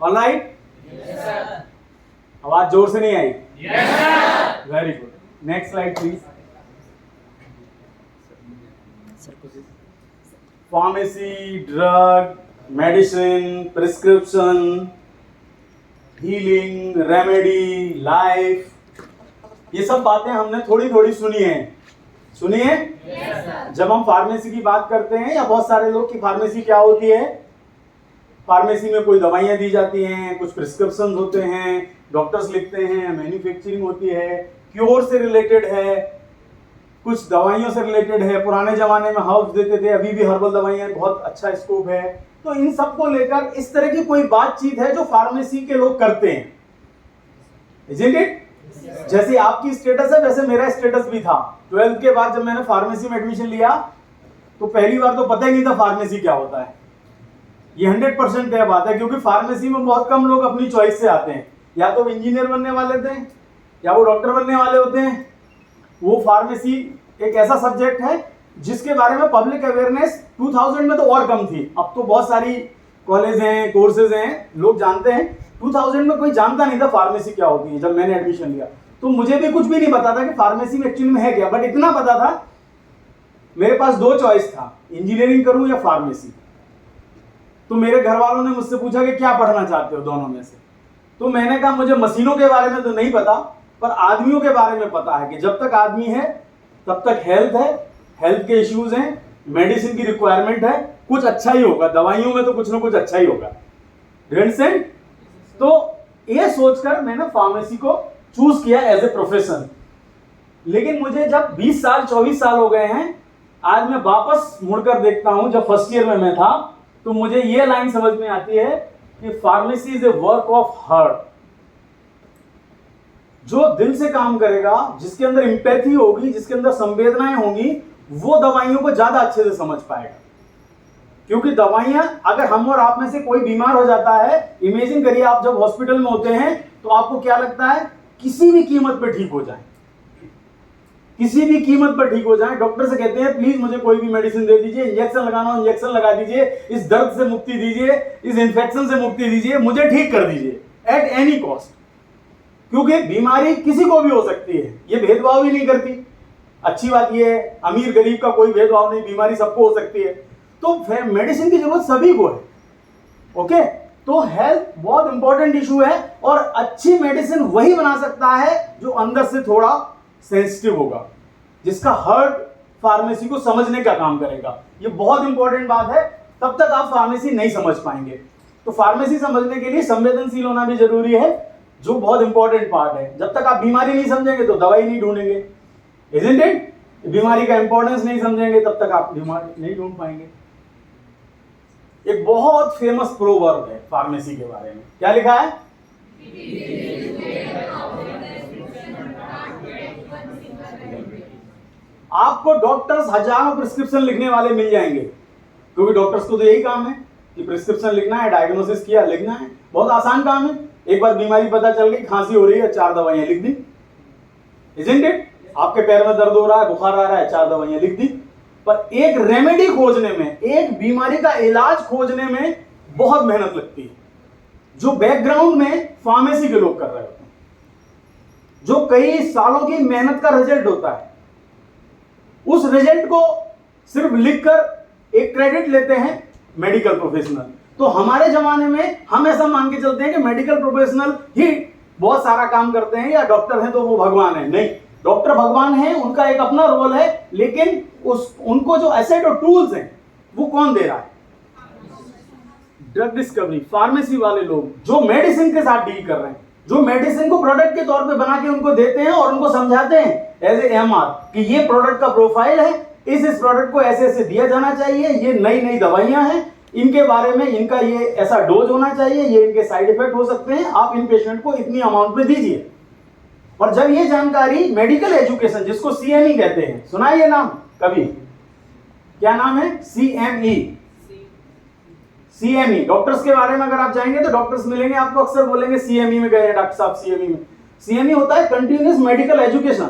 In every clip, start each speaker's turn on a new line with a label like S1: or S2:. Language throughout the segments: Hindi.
S1: ऑलराइट? आवाज जोर से नहीं आई? Very good. Next slide please. Pharmacy, drug, medicine, prescription, healing, remedy, life, ये सब बातें हमने थोड़ी थोड़ी सुनी है। जब हम फार्मेसी की बात करते हैं, या बहुत सारे लोग की फार्मेसी क्या होती है, फार्मेसी में कोई दवाइयाँ दी जाती हैं, कुछ प्रिस्क्रिप्शन होते हैं, डॉक्टर्स लिखते हैं, मैन्युफैक्चरिंग होती है, क्योर से रिलेटेड है, कुछ दवाइयों से रिलेटेड है। पुराने जमाने में हर्ब्स देते थे, अभी भी हर्बल दवाइयाँ बहुत अच्छा स्कोप है। तो इन सबको लेकर इस तरह की कोई बातचीत है जो फार्मेसी के लोग करते हैं, isn't it? जैसे आपकी स्टेटस है वैसे मेरा स्टेटस भी था। 12th के बाद जब मैंने फार्मेसी में एडमिशन लिया तो पहली बार तो पता ही नहीं था फार्मेसी क्या होता है। ये 100% तय बात है, क्योंकि फार्मेसी में बहुत कम लोग अपनी चॉइस से आते हैं, या तो इंजीनियर बनने वाले थे या वो डॉक्टर बनने वाले होते हैं। वो फार्मेसी एक ऐसा सब्जेक्ट है जिसके बारे में पब्लिक अवेयरनेस 2000 में तो और कम थी। अब तो बहुत सारी कॉलेज हैं, कोर्सेज हैं, लोग जानते हैं। 2000 में कोई जानता नहीं था फार्मेसी क्या होती है। जब मैंने एडमिशन लिया तो मुझे भी कुछ भी नहीं पता था कि फार्मेसी में एक्चुअली में है क्या, बट इतना पता था मेरे पास दो चॉइस था, इंजीनियरिंग करूं या फार्मेसी। तो मेरे घर वालों ने मुझसे पूछा कि क्या पढ़ना चाहते हो दोनों में से। तो मैंने कहा मुझे मशीनों के बारे में तो नहीं पता, पर आदमियों के बारे में पता है कि जब तक आदमी है तब तक हेल्थ है, हेल्थ के इश्यूज हैं, मेडिसिन की रिक्वायरमेंट है, कुछ अच्छा ही होगा, दवाइयों में तो कुछ ना कुछ अच्छा ही होगा। तो ये सोचकर मैंने फार्मेसी को चूज किया एज ए प्रोफेशन। लेकिन मुझे जब 20 साल 24 साल हो गए हैं, आज मैं वापस मुड़कर देखता हूं, जब फर्स्ट ईयर में मैं था तो मुझे ये लाइन समझ में आती है कि pharmacy is a work of heart. जो दिल से काम करेगा, जिसके अंदर इंपैथी होगी, जिसके अंदर संवेदनाएं होंगी, वो दवाइयों को ज्यादा अच्छे से समझ पाएगा। क्योंकि दवाइयां, अगर हम और आप में से कोई बीमार हो जाता है, इमेजिन करिए आप जब हॉस्पिटल में होते हैं तो आपको क्या लगता है, किसी भी कीमत पर ठीक हो जाए, किसी भी कीमत पर ठीक हो जाए। डॉक्टर से कहते हैं प्लीज मुझे कोई भी मेडिसिन दे दीजिए, इंजेक्शन लगाना हो इंजेक्शन लगा दीजिए, इस दर्द से मुक्ति दीजिए, इस इन्फेक्शन से मुक्ति दीजिए, मुझे ठीक कर दीजिए एट एनी कॉस्ट। क्योंकि बीमारी किसी को भी हो सकती है, ये भेदभाव भी नहीं करती। अच्छी बात ये है, अमीर गरीब का कोई भेदभाव नहीं, बीमारी सबको हो सकती है। तो मेडिसिन की जरूरत सभी को है। ओके, तो हेल्थ बहुत इंपॉर्टेंट इशू है, और अच्छी मेडिसिन वही बना सकता है जो अंदर से थोड़ा सेंसिटिव होगा, जिसका हार्ट फार्मेसी को समझने का काम करेगा। ये बहुत इंपॉर्टेंट बात है, तब तक आप फार्मेसी नहीं समझ पाएंगे। तो फार्मेसी समझने के लिए संवेदनशील होना भी जरूरी है, जो बहुत इंपॉर्टेंट पार्ट है। जब तक आप बीमारी नहीं समझेंगे तो दवाई नहीं ढूंढेंगे, isn't it? बीमारी का इंपॉर्टेंस नहीं समझेंगे तब तक आप बीमारी नहीं ढूंढ पाएंगे। एक बहुत फेमस प्रोवर्ब है फार्मेसी के बारे में, क्या लिखा है? आपको डॉक्टर्स हजारों प्रिस्क्रिप्शन लिखने वाले मिल जाएंगे, क्योंकि डॉक्टर्स को तो यही काम है कि प्रिस्क्रिप्शन लिखना है, डायग्नोसिस किया, लिखना है। बहुत आसान काम है। एक बार बीमारी पता चल गई, खांसी हो रही है, 4 दवाइयां लिख दी, isn't it? आपके पैर में दर्द हो रहा है, बुखार आ रहा है, 4 दवाइयां लिख दी। पर एक रेमेडी खोजने में, एक बीमारी का इलाज खोजने में बहुत मेहनत लगती है, जो बैकग्राउंड में फार्मेसी के लोग कर रहे होते हैं, जो कई सालों की मेहनत का रिजल्ट होता है। उस रिजल्ट को सिर्फ लिखकर एक क्रेडिट लेते हैं मेडिकल प्रोफेशनल। तो हमारे जमाने में हम ऐसा मान के चलते हैं कि मेडिकल प्रोफेशनल ही बहुत सारा काम करते हैं, या डॉक्टर हैं तो वो भगवान है। नहीं, डॉक्टर भगवान हैं, उनका एक अपना रोल है, लेकिन उनको जो एसेट और टूल्स हैं वो कौन दे रहा है? ड्रग डिस्कवरी, फार्मेसी वाले लोग जो मेडिसिन के साथ डील कर रहे हैं, जो मेडिसिन को प्रोडक्ट के तौर पे बना के उनको देते हैं और उनको समझाते हैं एज ए एमआर कि ये प्रोडक्ट का प्रोफाइल है, इस प्रोडक्ट को ऐसे ऐसे दिया जाना चाहिए, ये नई नई दवाइयां हैं, इनके बारे में इनका ये ऐसा डोज होना चाहिए, ये इनके साइड इफेक्ट हो सकते हैं, आप इन पेशेंट को इतनी अमाउंट में दीजिए। और जब ये जानकारी मेडिकल एजुकेशन, जिसको CME कहते हैं, सुना है ये नाम कभी? क्या नाम है? CME। डॉक्टर्स के बारे में अगर आप जाएंगे तो डॉक्टर्स मिलेंगे आपको, अक्सर बोलेंगे CME में गए डॉक्टर साहब, CME में। CME होता है कंटिन्यूअस मेडिकल एजुकेशन।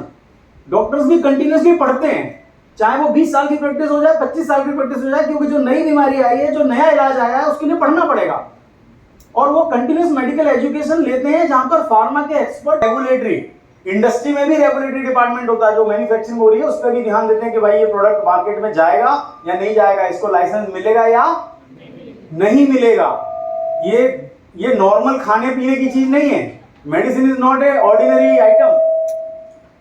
S1: डॉक्टर्स भी कंटिन्यूअसली पढ़ते हैं, चाहे वो 20 साल की प्रैक्टिस हो जाए, 25 साल की प्रैक्टिस हो जाए, क्योंकि जो नई बीमारी आई है, जो नया इलाज आया है, उसके लिए पढ़ना पड़ेगा। और वो कंटिन्यूस मेडिकल एजुकेशन लेते हैं जहां पर फार्मा के एक्सपर्ट रेगुलेटरी, इंडस्ट्री में भी रेगुलेटरी डिपार्टमेंट होता है जो मैन्युफैक्चरिंग हो रही है उस पर भी ध्यान देते हैं कि भाई ये प्रोडक्ट मार्केट में जाएगा या नहीं जाएगा, इसको लाइसेंस मिलेगा या नहीं मिलेगा। ये नॉर्मल खाने पीने की चीज नहीं है। Medicine is not a ordinary item.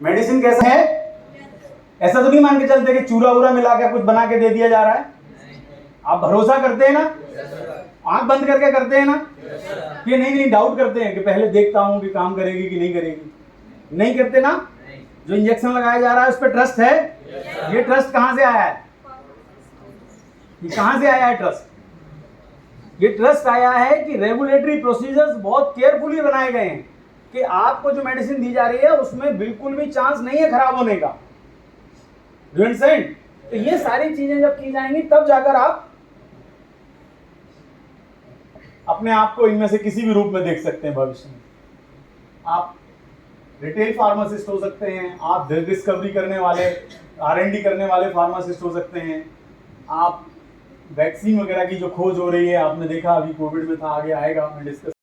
S1: Medicine कैसा है? ऐसा तो नहीं मान के चलते कि चूरा वूरा मिला के कुछ बना के दे दिया जा रहा है। आप भरोसा करते हैं ना? आंख बंद करके करते हैं ना? कि नहीं डाउट करते हैं कि पहले देखता हूं कि काम करेगी कि नहीं करेगी? नहीं करते ना? जो इंजेक्शन लगाया जा रहा है उस पर ट्रस्ट है? ये ट्रस्ट कहां से आया है? ये कहां से आया है ट्रस्ट? ये ट्रस्ट आया है कि रेगुलेटरी प्रोसीजर्स बहुत केयरफुली बनाए गए हैं कि आपको जो मेडिसिन दी जा रही है उसमें बिल्कुल भी चांस नहीं है खराब होने का। Do you understand? तो ये सारी चीजें जब की जाएंगी तब जाकर आप अपने आप को इनमें से किसी भी रूप में देख सकते हैं भविष्य में। आप रिटेल फार्मासिस्ट हो सकते हैं, आप डिस्कवरी करने वाले R&D करने वाले फार्मासिस्ट हो सकते हैं, आप वैक्सीन वगैरह की जो खोज हो रही है, आपने देखा अभी कोविड में था, आगे आएगा, मैं डिस्कस